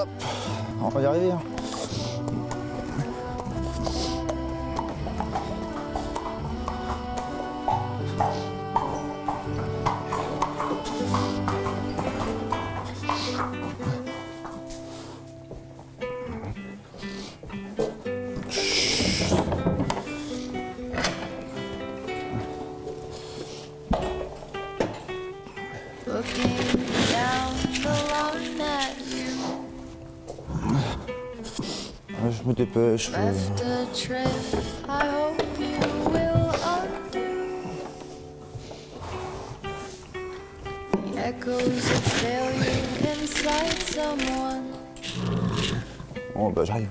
Hop, on va y arriver. Hein. Je me dépêche. Bon bah j'arrive.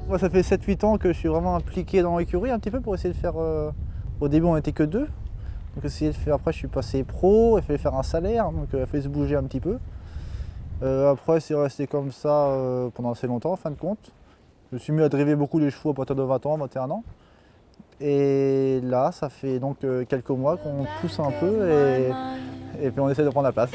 Moi ça fait 7-8 ans que je suis vraiment impliqué dans l'écurie un petit peu pour essayer de faire... Au début on n'était que 2. Donc essayer de faire, après je suis passé pro, il fallait faire un salaire, donc il fallait se bouger un petit peu. Après c'est resté comme ça pendant assez longtemps en fin de compte. Je me suis mis à driver beaucoup les chevaux à partir de 20 ans, 21 ans. Et là ça fait donc quelques mois qu'on pousse un peu et puis on essaie de prendre la place.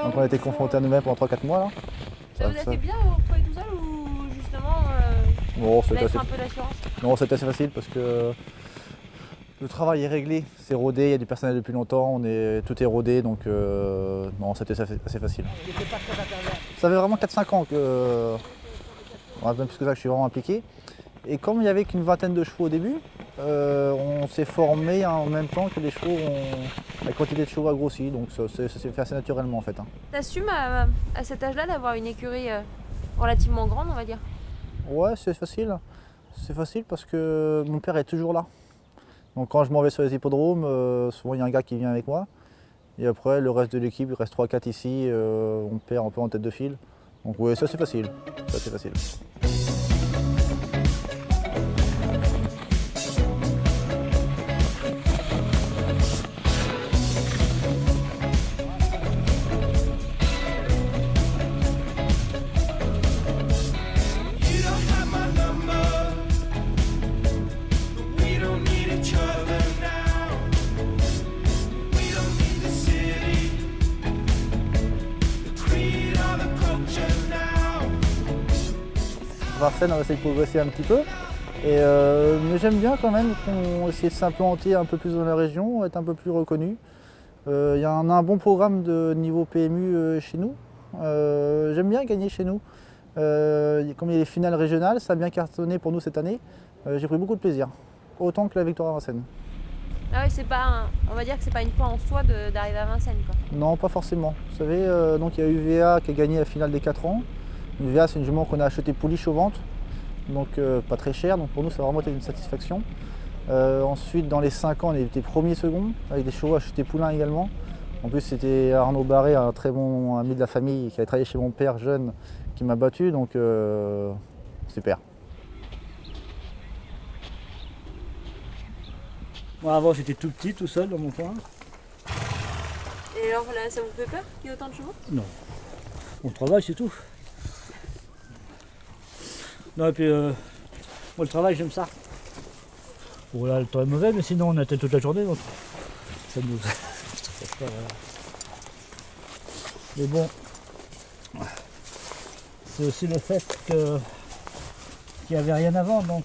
Donc on a été confrontés à nous-mêmes pendant 3-4 mois là. Ça vous a fait bien vous retrouver tout seul ou justement bon, vous avez fait un peu d'assurance? Non, c'était assez facile parce que le travail est réglé, c'est rodé, il y a du personnel depuis longtemps, tout est rodé donc non, c'était assez facile. Ça fait vraiment 4-5 ans que, même plus que ça, que je suis vraiment impliqué. Et comme il n'y avait qu'une vingtaine de chevaux au début, on s'est formé en même temps que les chevaux, la quantité de chevaux a grossi, donc ça s'est fait assez naturellement en fait. Hein. T'assumes à cet âge-là d'avoir une écurie relativement grande, on va dire? Ouais, c'est facile. C'est facile parce que mon père est toujours là. Donc quand je m'en vais sur les hippodromes, souvent il y a un gars qui vient avec moi. Et après, le reste de l'équipe, il reste 3-4 ici, on perd un peu en tête de file. Donc oui, ça c'est facile. Ça c'est facile. Vincennes, on va essayer de progresser un petit peu. Mais j'aime bien quand même qu'on essaie de s'implanter un peu plus dans la région, être un peu plus reconnu. Il y a un bon programme de niveau PMU chez nous. J'aime bien gagner chez nous. Comme il y a les finales régionales, ça a bien cartonné pour nous cette année. J'ai pris beaucoup de plaisir, autant que la victoire à Vincennes. Ah oui, on va dire que c'est pas une fois en soi d'arriver à Vincennes, quoi. Non, pas forcément. Vous savez, donc il y a UVA qui a gagné la finale des 4 ans. UVA, c'est une jument qu'on a achetée pouliche au ventre, donc pas très cher, donc pour nous ça a vraiment été une satisfaction. Ensuite, dans les 5 ans, on a été premier second, avec des chevaux achetés poulains également. En plus, c'était Arnaud Barré, un très bon ami de la famille qui avait travaillé chez mon père jeune, qui m'a battu, donc super. Moi avant j'étais tout petit, tout seul dans mon coin. Et alors là, ça vous fait peur qu'il y ait autant de chevaux? Non. On travaille, c'est tout. Non, et puis moi le travail j'aime ça. Bon là le temps est mauvais, mais sinon on a été toute la journée, donc ça nous stresse pas, voilà. Mais bon, c'est aussi le fait qu'il n'y avait rien avant, donc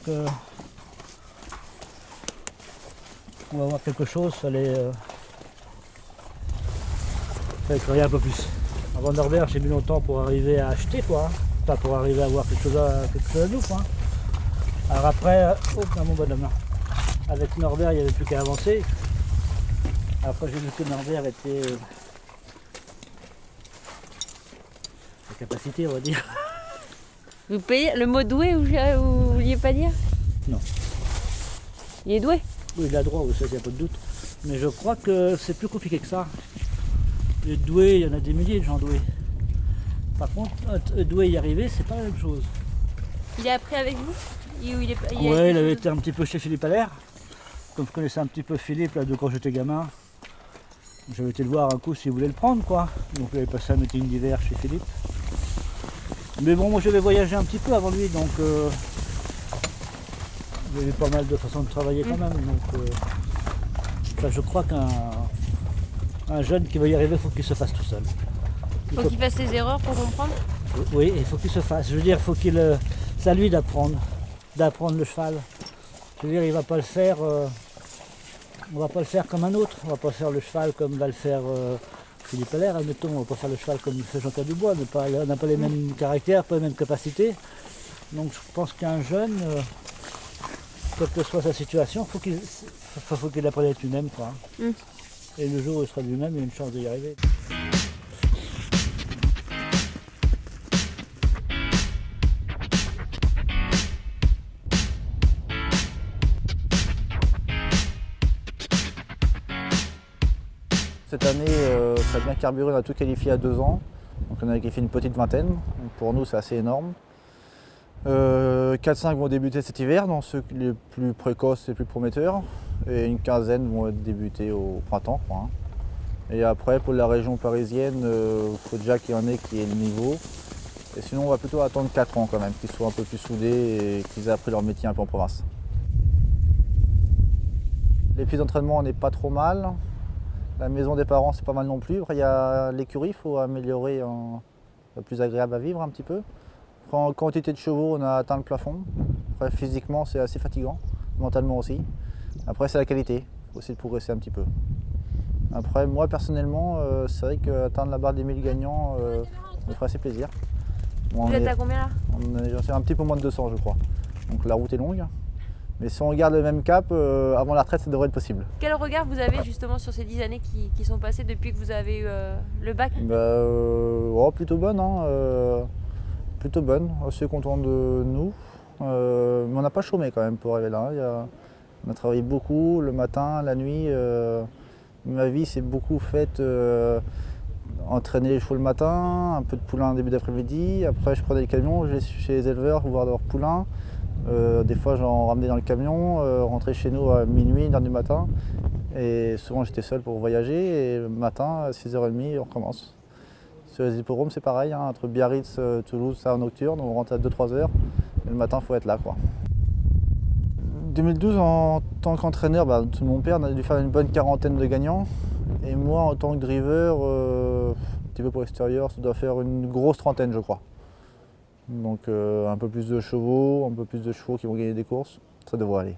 on va voir quelque chose, fallait créer un peu plus. Avant Norbert, j'ai mis longtemps pour arriver à acheter, quoi. Pas pour arriver à avoir quelque chose à nous, quoi. Alors après, mon bonhomme là. Avec Norbert, il n'y avait plus qu'à avancer. Après, j'ai vu que Norbert était sa capacité, on va dire. Vous payez le mot doué ou vous vouliez pas dire? Non. Il est doué? Oui, il a droit, ça, il n'y a pas de doute. Mais je crois que c'est plus compliqué que ça. Les doués, il y en a des milliers de gens doués. Par contre, doué y arriver, c'est pas la même chose. Il est appris avec vous? Oui, il avait été un petit peu chez Philippe Allaire. Comme je connaissais un petit peu Philippe là, de quand j'étais gamin. J'avais été le voir un coup s'il voulait le prendre, quoi. Donc il avait passé un meeting d'hiver chez Philippe. Mais bon, moi j'avais voyagé un petit peu avant lui, donc il y avait pas mal de façons de travailler quand même. Donc enfin, je crois qu'un jeune qui veut y arriver, il faut qu'il se fasse tout seul. Faut qu'il fasse ses erreurs pour comprendre. Oui, il faut qu'il se fasse. Je veux dire, faut qu'il, c'est à lui d'apprendre le cheval. Je veux dire, il va pas le faire. On va pas le faire comme un autre. On va pas faire le cheval comme va le faire Philippe Allaire, admettons. On va pas faire le cheval comme il fait Jean-Claude Dubois. On n'a pas les mêmes caractères, pas les mêmes capacités. Donc je pense qu'un jeune, quelle que soit sa situation, faut qu'il apprenne à être lui-même, quoi. Et le jour où il sera lui-même, il a une chance d'y arriver. Cette année, ça a bien carburé, on a tout qualifié à 2 ans. Donc on a qualifié une petite vingtaine. Donc pour nous, c'est assez énorme. 4-5 vont débuter cet hiver, dans ceux les plus précoces et plus prometteurs. Et une quinzaine vont débuter au printemps, quoi, hein. Et après, pour la région parisienne, il faut déjà qu'il y en ait qui aient le niveau. Et sinon, on va plutôt attendre 4 ans quand même, qu'ils soient un peu plus soudés et qu'ils aient appris leur métier un peu en province. Les pistes d'entraînement, on n'est pas trop mal. La maison des parents, c'est pas mal non plus. Après, il y a l'écurie, il faut améliorer, plus agréable à vivre un petit peu. Après, en quantité de chevaux, on a atteint le plafond. Après, physiquement, c'est assez fatigant, mentalement aussi. Après, c'est la qualité, il faut essayer de progresser un petit peu. Après, moi, personnellement, c'est vrai qu'atteindre la barre des 1000 gagnants me ferait assez plaisir. Bon, Vous êtes à combien là? J'en suis un petit peu moins de 200, je crois. Donc la route est longue. Mais si on garde le même cap, avant la retraite, ça devrait être possible. Quel regard vous avez justement sur ces 10 années qui sont passées depuis que vous avez eu le bac? Plutôt bonne, hein, plutôt bonne, assez content de nous. Mais on n'a pas chômé quand même pour arriver là. On a travaillé beaucoup le matin, la nuit. Ma vie s'est beaucoup faite entraîner les chevaux le matin, un peu de poulain début d'après-midi. Après, je prenais le camion, je vais chez les éleveurs voir leurs poulains. Des fois, j'en ramenais dans le camion, rentrais chez nous à minuit, 1h du matin. Et souvent, j'étais seul pour voyager. Et le matin, à 6h30, on recommence. Sur les hippodromes, c'est pareil, hein, entre Biarritz, Toulouse, ça en nocturne, on rentre à 2-3 heures. Et le matin, il faut être là, quoi. 2012, en tant qu'entraîneur, mon père on a dû faire une bonne quarantaine de gagnants. Et moi, en tant que driver, un petit peu pour l'extérieur, ça doit faire une grosse trentaine, je crois. Donc un peu plus de chevaux qui vont gagner des courses, ça devrait aller.